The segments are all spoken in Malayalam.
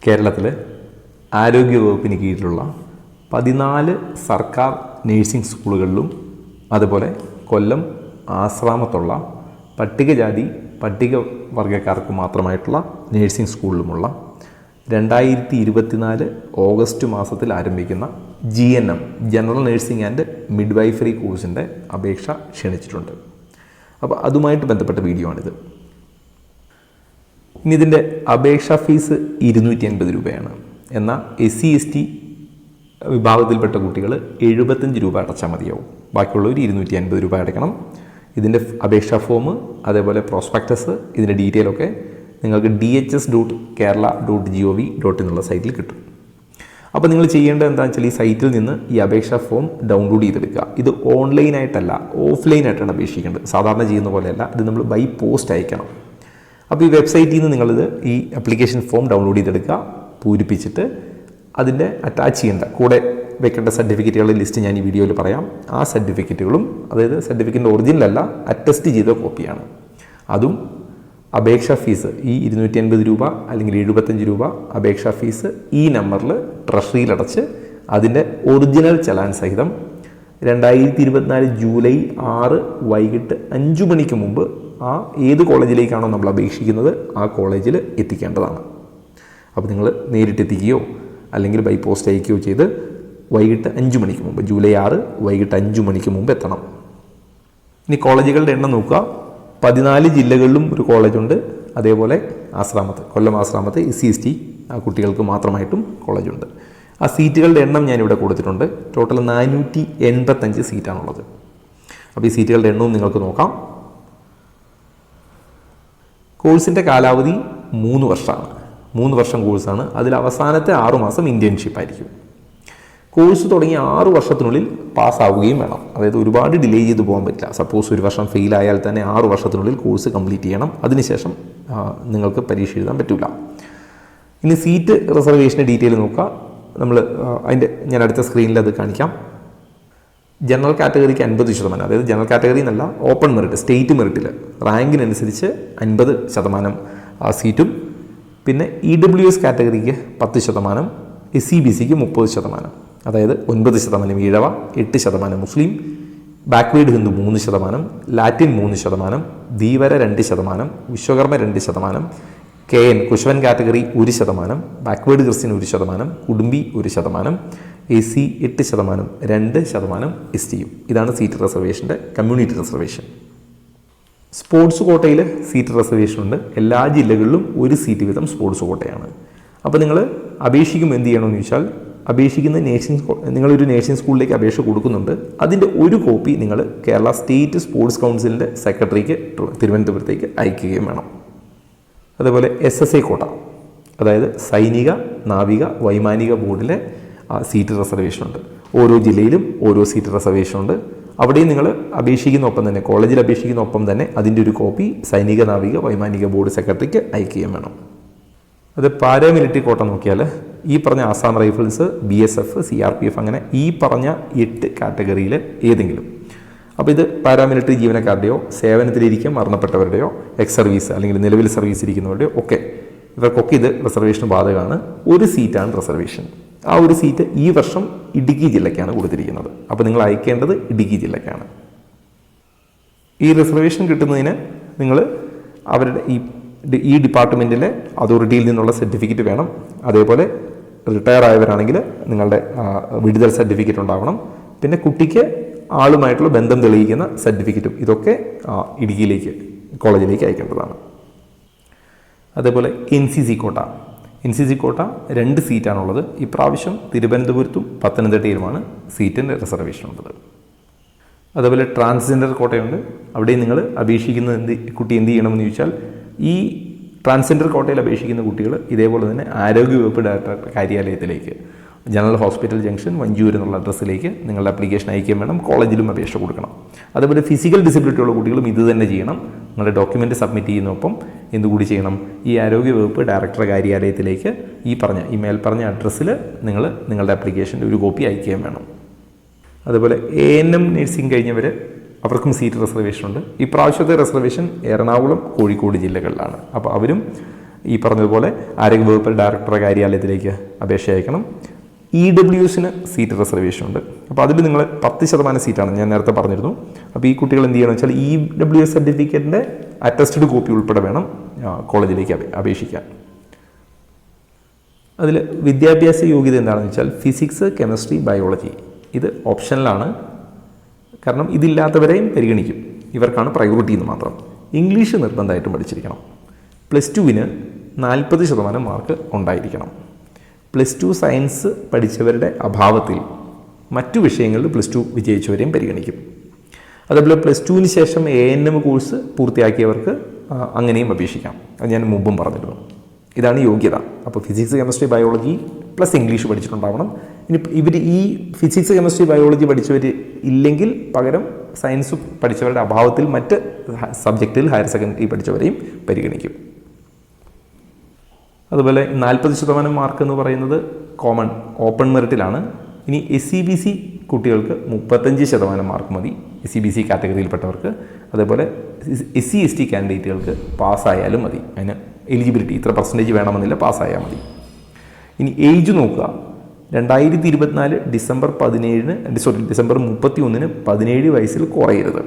കേരളത്തിൽ ആരോഗ്യവകുപ്പിന് കീഴിലുള്ള 14 സർക്കാർ നേഴ്സിംഗ് സ്കൂളുകളിലും അതുപോലെ കൊല്ലം ആശ്രാമത്തുള്ള പട്ടികജാതി പട്ടികവർഗക്കാർക്ക് മാത്രമായിട്ടുള്ള നേഴ്സിംഗ് സ്കൂളിലുമുള്ള 2024 ഓഗസ്റ്റ് മാസത്തിൽ ആരംഭിക്കുന്ന GNM general nursing and midwifery കോഴ്സിൻ്റെ അപേക്ഷ ക്ഷണിച്ചിട്ടുണ്ട്. അപ്പോൾ അതുമായിട്ട് ബന്ധപ്പെട്ട വീഡിയോ ആണിത്. ഇനി ഇതിൻ്റെ അപേക്ഷാ ഫീസ് 250 രൂപയാണ്. എന്നാൽ SC/ST വിഭാഗത്തിൽപ്പെട്ട കുട്ടികൾ 75 രൂപ അടച്ചാൽ മതിയാവും. ബാക്കിയുള്ളവർ 250 രൂപ അടയ്ക്കണം. ഇതിൻ്റെ അപേക്ഷാ ഫോം അതേപോലെ പ്രോസ്പെക്ടസ് ഇതിൻ്റെ ഡീറ്റെയിൽ ഒക്കെ നിങ്ങൾക്ക് dhs.kerala.gov.in എന്നുള്ള സൈറ്റിൽ കിട്ടും. അപ്പോൾ നിങ്ങൾ ചെയ്യേണ്ടത് എന്താണെന്ന് വെച്ചാൽ ഈ സൈറ്റിൽ നിന്ന് ഈ അപേക്ഷാ ഫോം ഡൗൺലോഡ് ചെയ്തെടുക്കുക. ഇത് ഓൺലൈനായിട്ടല്ല ഓഫ്ലൈനായിട്ടാണ് അപേക്ഷിക്കേണ്ടത്. സാധാരണ ചെയ്യുന്ന പോലെയല്ല, ഇത് നമ്മൾ ബൈ പോസ്റ്റ് അയക്കണം. അപ്പോൾ ഈ വെബ്സൈറ്റിൽ നിന്ന് നിങ്ങളിത് ഈ ആപ്ലിക്കേഷൻ ഫോം ഡൗൺലോഡ് ചെയ്തെടുക്കുക. പൂരിപ്പിച്ചിട്ട് അതിൻ്റെ അറ്റാച്ച് ചെയ്യേണ്ട കൂടെ വെക്കേണ്ട സർട്ടിഫിക്കറ്റുകളുടെ ലിസ്റ്റ് ഞാൻ ഈ വീഡിയോയിൽ പറയാം. ആ സർട്ടിഫിക്കറ്റുകളും അതായത് സർട്ടിഫിക്കറ്റിൻ്റെ ഒറിജിനലല്ല അറ്റസ്റ്റ് ചെയ്ത കോപ്പിയാണ്. അതും അപേക്ഷാ ഫീസ് ഈ 250 രൂപ അല്ലെങ്കിൽ 75 രൂപ അപേക്ഷാ ഫീസ് ഈ നമ്പറിൽ ട്രഷറിയിൽ അടച്ച് അതിൻ്റെ ഒറിജിനൽ ചലാൻ സഹിതം 2024 ജൂലൈ 6 വൈകിട്ട് 5 മണിക്ക് മുമ്പ് ഏത് കോളേജിലേക്കാണോ നമ്മൾ അപേക്ഷിക്കുന്നത് ആ കോളേജിൽ എത്തിക്കേണ്ടതാണ്. അപ്പോൾ നിങ്ങൾ നേരിട്ടെത്തിക്കുകയോ അല്ലെങ്കിൽ ബൈ പോസ്റ്റ് അയക്കുകയോ ചെയ്ത് വൈകിട്ട് 5 മണിക്ക് മുമ്പ് ജൂലൈ 6 വൈകിട്ട് 5 മണിക്ക് മുമ്പ് എത്തണം. ഇനി കോളേജുകളുടെ എണ്ണം നോക്കുക. 14 ജില്ലകളിലും ഒരു കോളേജുണ്ട്. അതേപോലെ കൊല്ലം ആശ്രാമത്ത് SC/ST കുട്ടികൾക്ക് മാത്രമായിട്ടും കോളേജുണ്ട്. ആ സീറ്റുകളുടെ എണ്ണം ഞാനിവിടെ കൊടുത്തിട്ടുണ്ട്. ടോട്ടൽ 485 സീറ്റാണുള്ളത്. അപ്പോൾ ഈ സീറ്റുകളുടെ എണ്ണവും നിങ്ങൾക്ക് നോക്കാം. കോഴ്സിൻ്റെ കാലാവധി 3 വർഷമാണ്. 3 വർഷം കോഴ്സാണ്. അതിൽ അവസാനത്തെ 6 മാസം ഇൻറ്റേൺഷിപ്പ് ആയിരിക്കും. കോഴ്സ് തുടങ്ങി 6 വർഷത്തിനുള്ളിൽ പാസ്സാവുകയും വേണം. അതായത് ഒരുപാട് ഡിലേ ചെയ്ത് പോകാൻ പറ്റില്ല. സപ്പോസ് ഒരു വർഷം ഫെയിലായാൽ തന്നെ 6 വർഷത്തിനുള്ളിൽ കോഴ്സ് കംപ്ലീറ്റ് ചെയ്യണം. അതിനുശേഷം നിങ്ങൾക്ക് പരീക്ഷ എഴുതാൻ പറ്റില്ല. ഇനി സീറ്റ് റിസർവേഷൻ്റെ ഡീറ്റെയിൽ നോക്കുക. ഞാൻ അടുത്ത സ്ക്രീനിൽ അത് കാണിക്കാം. ജനറൽ കാറ്റഗറിക്ക് 50%, അതായത് ജനറൽ കാറ്റഗറി എന്നല്ല ഓപ്പൺ മെറിറ്റ് സ്റ്റേറ്റ് മെറിറ്റിൽ റാങ്കിനനുസരിച്ച് 50% സീറ്റും, പിന്നെ EWS കാറ്റഗറിക്ക് 10%, SC/BCക്ക് 30%, അതായത് 9% Ezhava, 8% Muslim, backward Hindu 3%, Latin 3%, Dheevara 2%, Vishwakarma 2%, KN Kushavan category 1%, backward Christian 1%, Kudumbi 1%, SC 8%, 2% STയും. ഇതാണ് സീറ്റ് റിസർവേഷൻ്റെ കമ്മ്യൂണിറ്റി റിസർവേഷൻ. സ്പോർട്സ് കോട്ടയിൽ സീറ്റ് റിസർവേഷൻ ഉണ്ട്. എല്ലാ ജില്ലകളിലും ഒരു സീറ്റ് വീതം സ്പോർട്സ് കോട്ടയാണ്. അപ്പോൾ നിങ്ങൾ അപേക്ഷിക്കുമ്പോൾ എന്ത് ചെയ്യണമെന്ന് ചോദിച്ചാൽ അപേക്ഷിക്കുന്ന നിങ്ങളൊരു നേഴ്സിംഗ് സ്കൂളിലേക്ക് അപേക്ഷ കൊടുക്കുന്നുണ്ട്. അതിൻ്റെ ഒരു കോപ്പി നിങ്ങൾ കേരള സ്റ്റേറ്റ് സ്പോർട്സ് കൗൺസിലിൻ്റെ സെക്രട്ടറിക്ക് തിരുവനന്തപുരത്തേക്ക് അയക്കുകയും വേണം. അതേപോലെ SSA കോട്ട, അതായത് സൈനിക നാവിക വൈമാനിക ബോർഡിലെ സീറ്റ് റിസർവേഷൻ ഉണ്ട്. ഓരോ ജില്ലയിലും ഓരോ സീറ്റ് റിസർവേഷൻ ഉണ്ട്. അവിടെയും നിങ്ങൾ അപേക്ഷിക്കുന്ന ഒപ്പം തന്നെ കോളേജിൽ അപേക്ഷിക്കുന്ന ഒപ്പം തന്നെ അതിൻ്റെ ഒരു കോപ്പി സൈനിക നാവിക വൈമാനിക ബോർഡ് സെക്രട്ടറിക്ക് അയക്കുകയും വേണം. അത് പാരാമിലിറ്ററി കോട്ട നോക്കിയാൽ ഈ പറഞ്ഞ ആസാം റൈഫിൾസ്, BSF, CRPF അങ്ങനെ ഈ പറഞ്ഞ 8 കാറ്റഗറിയിൽ ഏതെങ്കിലും. അപ്പോൾ ഇത് പാരാമിലിറ്ററി ജീവനക്കാരുടെയോ സേവനത്തിലിരിക്കാൻ മരണപ്പെട്ടവരുടെയോ എക്സ് സർവീസ് അല്ലെങ്കിൽ നിലവിൽ സർവീസ് ഇരിക്കുന്നവരുടെയോ ഒക്കെ ഇവർക്കൊക്കെ ഇത് റിസർവേഷൻ ബാധകമാണ്. ഒരു സീറ്റാണ് റിസർവേഷൻ. ആ ഒരു സീറ്റ് ഈ വർഷം ഇടുക്കി ജില്ലയ്ക്കാണ് കൊടുത്തിരിക്കുന്നത്. അപ്പോൾ നിങ്ങൾ അയക്കേണ്ടത് ഇടുക്കി ജില്ലയ്ക്കാണ്. ഈ റിസർവേഷൻ കിട്ടുന്നതിന് നിങ്ങൾ അവരുടെ ഈ ഡിപ്പാർട്ട്മെൻറ്റിലെ അതോറിറ്റിയിൽ നിന്നുള്ള സർട്ടിഫിക്കറ്റ് വേണം. അതേപോലെ റിട്ടയർ ആയവരാണെങ്കിൽ നിങ്ങളുടെ വിടുതൽ സർട്ടിഫിക്കറ്റ് ഉണ്ടാവണം. പിന്നെ കുട്ടിക്ക് ആളുമായിട്ടുള്ള ബന്ധം തെളിയിക്കുന്ന സർട്ടിഫിക്കറ്റും ഇതൊക്കെ കോളേജിലേക്ക് അയക്കേണ്ടതാണ്. അതേപോലെ NCC കോട്ട 2 സീറ്റാണുള്ളത്. ഇപ്രാവശ്യം തിരുവനന്തപുരത്തും പത്തനംതിട്ടയിലുമാണ് സീറ്റിൻ്റെ റിസർവേഷൻ ഉള്ളത്. അതേപോലെ ട്രാൻസ്ജെൻഡർ കോട്ടയുണ്ട്. അവിടെയും നിങ്ങൾ അപേക്ഷിക്കുന്ന കുട്ടി എന്ത് ചെയ്യണമെന്ന് ചോദിച്ചാൽ ഈ ട്രാൻസ്ജെൻഡർ കോട്ടയിൽ അപേക്ഷിക്കുന്ന കുട്ടികൾ ഇതേപോലെ തന്നെ ആരോഗ്യവകുപ്പ് ഡയറക്ടർ കാര്യാലയത്തിലേക്ക് ജനറൽ ഹോസ്പിറ്റൽ ജംഗ്ഷൻ വഞ്ചൂർ എന്നുള്ള അഡ്രസ്സിലേക്ക് നിങ്ങളുടെ ആപ്ലിക്കേഷൻ അയക്കുകയും വേണം. കോളേജിലും അപേക്ഷ കൊടുക്കണം. അതുപോലെ ഫിസിക്കൽ ഡിസബിലിറ്റി ഉള്ള കുട്ടികളും ഇത് തന്നെ ചെയ്യണം. നിങ്ങളുടെ ഡോക്യുമെൻ്റ് സബ്മിറ്റ് ചെയ്യുന്നൊപ്പം എന്തുകൂടി ചെയ്യണം, ഈ ആരോഗ്യവകുപ്പ് ഡയറക്ടർ കാര്യാലയത്തിലേക്ക് ഈ മേൽപ്പറഞ്ഞ അഡ്രസ്സിൽ നിങ്ങളുടെ ആപ്ലിക്കേഷൻ്റെ ഒരു കോപ്പി അയക്കുകയും വേണം. അതുപോലെ ANM നഴ്സിംഗ് കഴിഞ്ഞവർ അവർക്കും സീറ്റ് റിസർവേഷൻ ഉണ്ട്. ഇപ്രാവശ്യത്തെ റിസർവേഷൻ എറണാകുളം കോഴിക്കോട് ജില്ലകളിലാണ്. അപ്പോൾ അവരും ഈ പറഞ്ഞതുപോലെ ആരോഗ്യവകുപ്പ് ഡയറക്ടറുടെ കാര്യാലയത്തിലേക്ക് അപേക്ഷ അയക്കണം. EWSന് സീറ്റ് റിസർവേഷൻ ഉണ്ട്. അപ്പോൾ അതിൽ നിങ്ങൾ 10% സീറ്റാണ് ഞാൻ നേരത്തെ പറഞ്ഞിരുന്നു. അപ്പോൾ ഈ കുട്ടികൾ എന്ത് ചെയ്യണമെന്ന് വെച്ചാൽ EWS സർട്ടിഫിക്കറ്റിൻ്റെ അറ്റസ്റ്റഡ് കോപ്പി ഉൾപ്പെടെ വേണം കോളേജിലേക്ക് അപേക്ഷിക്കാൻ. അതിൽ വിദ്യാഭ്യാസ യോഗ്യത എന്താണെന്ന് വെച്ചാൽ ഫിസിക്സ്, കെമിസ്ട്രി, ബയോളജി. ഇത് ഓപ്ഷനിലാണ്, കാരണം ഇതില്ലാത്തവരെയും പരിഗണിക്കും. ഇവർക്കാണ് പ്രയോറിറ്റി എന്ന് മാത്രം. ഇംഗ്ലീഷ് നിർബന്ധമായിട്ടും പഠിച്ചിരിക്കണം. +2ന് 40% മാർക്ക് ഉണ്ടായിരിക്കണം. +2 സയൻസ് പഠിച്ചവരുടെ അഭാവത്തിൽ മറ്റു വിഷയങ്ങളിൽ +2 വിജയിച്ചവരെയും പരിഗണിക്കും. അതേപോലെ +2ന് ശേഷം ANM കോഴ്സ് പൂർത്തിയാക്കിയവർക്ക് അങ്ങനെയും അപേക്ഷിക്കാം. അത് ഞാൻ മുമ്പും പറഞ്ഞിരുന്നു. ഇതാണ് യോഗ്യത. അപ്പോൾ physics, chemistry, biology plus English പഠിച്ചിട്ടുണ്ടാവണം. ഇനി ഇവർ ഈ ഫിസിക്സ്, കെമിസ്ട്രി, ബയോളജി പഠിച്ചവർ ഇല്ലെങ്കിൽ പകരം സയൻസ് പഠിച്ചവരുടെ അഭാവത്തിൽ മറ്റ് സബ്ജക്റ്റിൽ ഹയർ സെക്കൻഡറി പഠിച്ചവരെയും പരിഗണിക്കും. അതുപോലെ 40% മാർക്ക് എന്ന് പറയുന്നത് ഓപ്പൺ മെറിറ്റിലാണ്. ഇനി SCBC കുട്ടികൾക്ക് 35% മാർക്ക് മതി, SCBC കാറ്റഗറിയിൽപ്പെട്ടവർക്ക്. അതേപോലെ SC/ST കാൻഡിഡേറ്റുകൾക്ക് പാസ്സായാലും മതി. അതിന് എലിജിബിലിറ്റി ഇത്ര പെർസെൻറ്റേജ് വേണമെന്നില്ല, പാസ്സായാൽ മതി. ഇനി ഏജ് നോക്കുക. 2024 ഡിസംബർ 31 17 വയസ്സിൽ കുറയരുത്.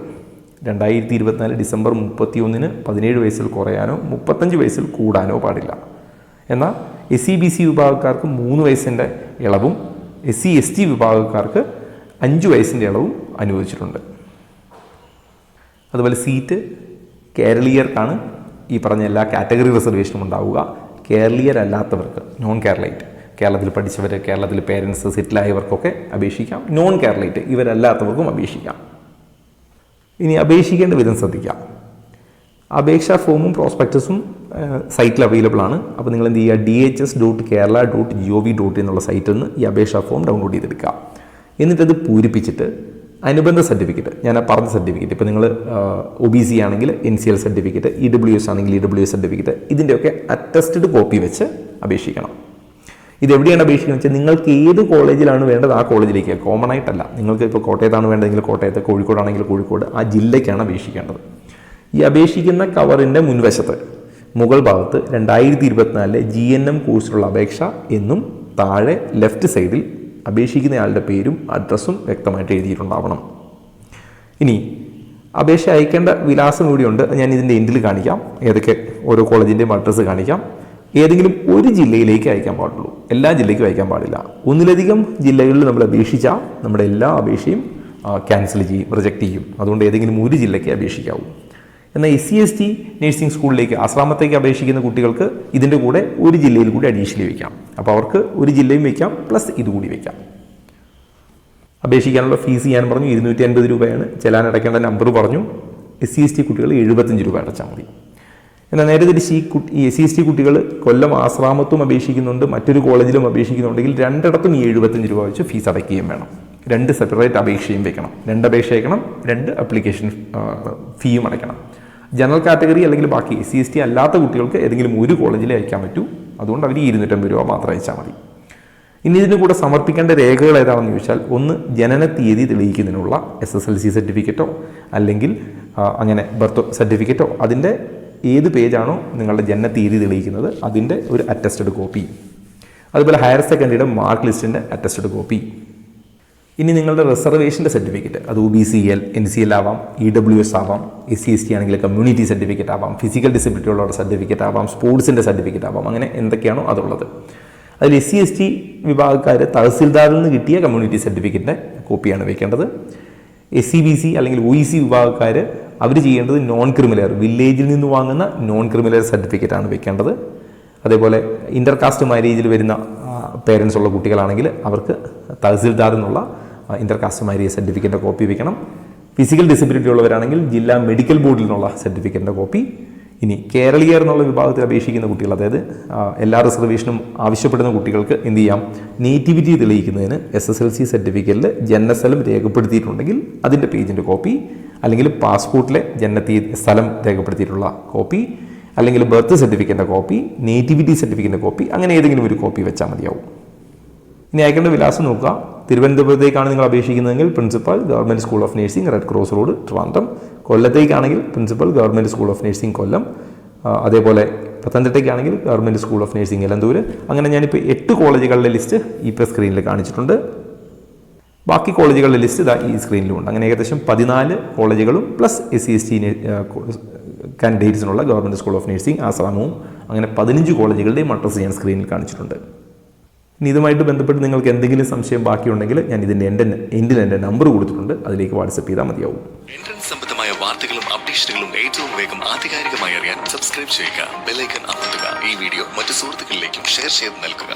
2024 ഡിസംബർ 31 17 വയസ്സിൽ കുറയാനോ 35 വയസ്സിൽ കൂടാനോ പാടില്ല. എന്നാൽ SCBC വിഭാഗക്കാർക്ക് 3 വയസ്സിൻ്റെ ഇളവും SC/ST വിഭാഗക്കാർക്ക് 5 വയസ്സിൻ്റെ ഇളവും അനുവദിച്ചിട്ടുണ്ട്. അതുപോലെ സീറ്റ് കേരളീയർക്കാണ് ഈ പറഞ്ഞ എല്ലാ കാറ്റഗറി റിസർവേഷനും ഉണ്ടാവുക. കേരളീയർ അല്ലാത്തവർക്ക്, നോൺ കേരളൈറ്റ്, കേരളത്തിൽ പഠിച്ചവർ, കേരളത്തിൽ പേരൻസ് സെറ്റിലായവർക്കൊക്കെ അപേക്ഷിക്കാം. നോൺ കേരളൈറ്റ് ഇവരല്ലാത്തവർക്കും അപേക്ഷിക്കാം. ഇനി അപേക്ഷിക്കേണ്ട വിധം ശ്രദ്ധിക്കാം. അപേക്ഷാ ഫോമും പ്രോസ്പെക്ടസും സൈറ്റിൽ അവൈലബിൾ ആണ്. അപ്പോൾ നിങ്ങൾ എന്ത് ചെയ്യുക, dhs.kerala.gov.in എന്നുള്ള സൈറ്റിൽ നിന്ന് ഈ അപേക്ഷാ ഫോം ഡൗൺലോഡ് ചെയ്തെടുക്കുക. എന്നിട്ടത് പൂരിപ്പിച്ചിട്ട് അനുബന്ധ സർട്ടിഫിക്കറ്റ്, ഞാൻ പറഞ്ഞ സർട്ടിഫിക്കറ്റ്, ഇപ്പോൾ നിങ്ങൾ OBC ആണെങ്കിൽ NCL സർട്ടിഫിക്കറ്റ്, EWS ആണെങ്കിൽ EWS സർട്ടിഫിക്കറ്റ്, ഇതിൻ്റെയൊക്കെ അറ്റസ്റ്റഡ് കോപ്പി വെച്ച് അപേക്ഷിക്കണം. ഇതെവിടെയാണ് അപേക്ഷിക്കുന്നത് വെച്ചാൽ നിങ്ങൾക്ക് ഏത് കോളേജിലാണ് വേണ്ടത് ആ കോളേജിലേക്ക്, കോമൺ ആയിട്ടല്ല. നിങ്ങൾക്ക് ഇപ്പോൾ കോട്ടയത്താണ് വേണ്ടതെങ്കിൽ കോട്ടയത്ത്, കോഴിക്കോടാണെങ്കിൽ കോഴിക്കോട്, ആ ജില്ലയ്ക്കാണ് അപേക്ഷിക്കേണ്ടത്. ഈ അപേക്ഷിക്കുന്ന കവറിൻ്റെ മുൻവശത്ത് മുകൾ ഭാഗത്ത് 2024 GNM കോഴ്സിലുള്ള അപേക്ഷ എന്നും താഴെ ലെഫ്റ്റ് സൈഡിൽ അപേക്ഷിക്കുന്നയാളുടെ പേരും അഡ്രസ്സും വ്യക്തമായിട്ട് എഴുതിയിട്ടുണ്ടാവണം. ഇനി അപേക്ഷ അയക്കേണ്ട വിലാസം കൂടിയുണ്ട്, ഞാൻ ഇതിൻ്റെ എൻഡിൽ കാണിക്കാം. ഏതൊക്കെ ഓരോ കോളേജിൻ്റെയും അഡ്രസ്സ് കാണിക്കാം. ഏതെങ്കിലും ഒരു ജില്ലയിലേക്ക് അയക്കാൻ പാടുള്ളൂ, എല്ലാ ജില്ലയ്ക്കും അയക്കാൻ പാടില്ല. ഒന്നിലധികം ജില്ലകളിൽ നമ്മൾ അപേക്ഷിച്ചാൽ നമ്മുടെ എല്ലാ അപേക്ഷയും ക്യാൻസൽ ചെയ്യും, റിജക്റ്റ് ചെയ്യും. അതുകൊണ്ട് ഏതെങ്കിലും ഒരു ജില്ലയ്ക്ക് അപേക്ഷിക്കാവൂ. എന്നാൽ SC/ST നഴ്സിംഗ് സ്കൂളിലേക്ക്, ആശ്രമത്തേക്ക് അപേക്ഷിക്കുന്ന കുട്ടികൾക്ക് ഇതിൻ്റെ കൂടെ ഒരു ജില്ലയിൽ കൂടി അഡീഷണലി വയ്ക്കാം. അപ്പോൾ അവർക്ക് ഒരു ജില്ലയും വയ്ക്കാം, പ്ലസ് ഇതുകൂടി വയ്ക്കാം. അപേക്ഷിക്കാനുള്ള ഫീസ് ഞാൻ പറഞ്ഞു 250 രൂപയാണ്. ചെല്ലാൻ അടയ്ക്കേണ്ട നമ്പർ പറഞ്ഞു. SC/ST കുട്ടികൾ 75 രൂപ അടച്ചാൽ മതി. എന്നാൽ നേരെ തിരിച്ച് ഈ SC/ST കുട്ടികൾ കൊല്ലം ആശ്രാമത്തും അപേക്ഷിക്കുന്നുണ്ട്, മറ്റൊരു കോളേജിലും അപേക്ഷിക്കുന്നുണ്ടെങ്കിൽ രണ്ടിടത്തും ഈ 75 രൂപ വെച്ച് ഫീസ് അടയ്ക്കുകയും വേണം. 2 സെപ്പറേറ്റ് അപേക്ഷയും വെക്കണം. 2 അപേക്ഷ അയക്കണം, 2 അപ്ലിക്കേഷൻ ഫീയും അടയ്ക്കണം. ജനറൽ കാറ്റഗറി അല്ലെങ്കിൽ ബാക്കി SC/ST അല്ലാത്ത കുട്ടികൾക്ക് ഏതെങ്കിലും ഒരു കോളേജിൽ അയക്കാൻ പറ്റൂ. അതുകൊണ്ട് അവർ 250 രൂപ മാത്രം അയച്ചാൽ മതി. ഇനി ഇതിന് കൂടെ സമർപ്പിക്കേണ്ട രേഖകൾ ഏതാണെന്ന് ചോദിച്ചാൽ, ഒന്ന് ജനന തീയതി തെളിയിക്കുന്നതിനുള്ള SSLC സർട്ടിഫിക്കറ്റോ അല്ലെങ്കിൽ അങ്ങനെ ബർത്ത് സർട്ടിഫിക്കറ്റോ, അതിൻ്റെ ഏത് പേജാണോ നിങ്ങളുടെ ജനന തീയതി തെളിയിക്കുന്നത് അതിൻ്റെ ഒരു അറ്റസ്റ്റഡ് കോപ്പി. അതുപോലെ ഹയർ സെക്കൻഡറിയുടെ മാർക്ക് ലിസ്റ്റിൻ്റെ അറ്റസ്റ്റഡ് കോപ്പി. ഇനി നിങ്ങളുടെ റിസർവേഷൻ്റെ സർട്ടിഫിക്കറ്റ്, അത് OBCL, NCL ആവാം, EWS ആവാം, SC/ST ആണെങ്കിൽ കമ്മ്യൂണിറ്റി സർട്ടിഫിക്കറ്റ് ആവാം, ഫിസിക്കൽ ഡിസബിലിറ്റി ഉള്ള സർട്ടിഫിക്കറ്റ് ആവാം, സ്പോർട്സിൻ്റെ സർട്ടിഫിക്കറ്റ് ആവാം, അങ്ങനെ എന്തൊക്കെയാണോ അതുള്ളത്. അതിൽ SC/ST വിഭാഗക്കാർ തഹസിൽദാറിൽ നിന്ന് കിട്ടിയ കമ്മ്യൂണിറ്റി സർട്ടിഫിക്കറ്റിൻ്റെ കോപ്പിയാണ് വെക്കേണ്ടത്. SCBC അല്ലെങ്കിൽ OEC വിഭാഗക്കാർ അവർ ചെയ്യേണ്ടത് നോൺ ക്രിമിനൽ, വില്ലേജിൽ നിന്ന് വാങ്ങുന്ന നോൺ ക്രിമിനൽ സർട്ടിഫിക്കറ്റാണ് വെക്കേണ്ടത്. അതേപോലെ ഇൻ്റർകാസ്റ്റ് മാരേജിൽ വരുന്ന പേരൻസ് ഉള്ള കുട്ടികളാണെങ്കിൽ അവർക്ക് തഹസിൽദാറിൽ നിന്നുള്ള ഇൻ്റർകാസ്റ്റ് മാരേജ് സർട്ടിഫിക്കറ്റിൻ്റെ കോപ്പി വെക്കണം. ഫിസിക്കൽ ഡിസബിലിറ്റി ഉള്ളവരാണെങ്കിൽ ജില്ലാ മെഡിക്കൽ ബോർഡിൽ നിന്നുള്ള സർട്ടിഫിക്കറ്റിൻ്റെ കോപ്പി. ഇനി കേരളീയർ എന്നുള്ള വിഭാഗത്തിൽ അപേക്ഷിക്കുന്ന കുട്ടികൾ, അതായത് എല്ലാ റിസർവേഷനും ആവശ്യപ്പെടുന്ന കുട്ടികൾക്ക് എന്ത് ചെയ്യാം, നേറ്റിവിറ്റി തെളിയിക്കുന്നതിന് SSLC സർട്ടിഫിക്കറ്റിൽ ജനനസ്ഥലം രേഖപ്പെടുത്തിയിട്ടുണ്ടെങ്കിൽ അതിൻ്റെ പേജിൻ്റെ കോപ്പി, അല്ലെങ്കിൽ പാസ്പോർട്ടിലെ സ്ഥലം രേഖപ്പെടുത്തിയിട്ടുള്ള കോപ്പി, അല്ലെങ്കിൽ ബർത്ത് സർട്ടിഫിക്കറ്റിൻ്റെ കോപ്പി, നേറ്റിവിറ്റി സർട്ടിഫിക്കറ്റിൻ്റെ കോപ്പി, അങ്ങനെ ഏതെങ്കിലും ഒരു കോപ്പി വെച്ചാൽ മതിയാവും. ഇനി അയക്കേണ്ട വിലാസം നോക്കുക. തിരുവനന്തപുരത്തേക്കാണ് നിങ്ങൾ അപേക്ഷിക്കുന്നതെങ്കിൽ principal government school of nursing, red cross road, Trivandrum. കൊല്ലത്തേക്കാണെങ്കിൽ principal government school of nursing, Kollam. അതേപോലെ പത്തനംതിട്ടയ്ക്കാണെങ്കിൽ government school of nursing Elanthoor. അങ്ങനെ ഞാനിപ്പോൾ 8 കോളേജുകളുടെ ലിസ്റ്റ് ഇപ്പോൾ സ്ക്രീനിൽ കാണിച്ചിട്ടുണ്ട്. ബാക്കി കോളേജുകളുടെ ലിസ്റ്റ് ഇതാ ഈ സ്ക്രീനിലുമുണ്ട്. അങ്ങനെ ഏകദേശം 14 കോളേജുകളും പ്ലസ് SC/ST കാൻഡിഡേറ്റ്സിനുള്ള ഗവൺമെൻറ് സ്കൂൾ ഓഫ് നഴ്സിംഗ് ആശ്രമവും അങ്ങനെ 15 കോളേജുകളുടെയും അഡ്രസ്സ് ഞാൻ സ്ക്രീനിൽ കാണിച്ചിട്ടുണ്ട്. ഇനി ഇതുമായിട്ട് ബന്ധപ്പെട്ട് നിങ്ങൾക്ക് എന്തെങ്കിലും സംശയം ബാക്കിയുണ്ടെങ്കിൽ ഞാൻ എൻ്റെ നമ്പർ കൊടുത്തിട്ടുണ്ട്, അതിലേക്ക് വാട്സപ്പ് ചെയ്താൽ മതിയാവും. എൻട്രൻസ് സംബന്ധമായ വാർത്തകളും അപ്ഡേഷനുകളും ഏറ്റവും വേഗം ആധികാരികമായി അറിയാൻ സബ്സ്ക്രൈബ് ചെയ്യുക, ബെൽ ഐക്കൺ അമർത്തുക. ഈ വീഡിയോ മറ്റു സുഹൃത്തുക്കളിലേക്കും ഷെയർ ചെയ്ത് നൽകുക.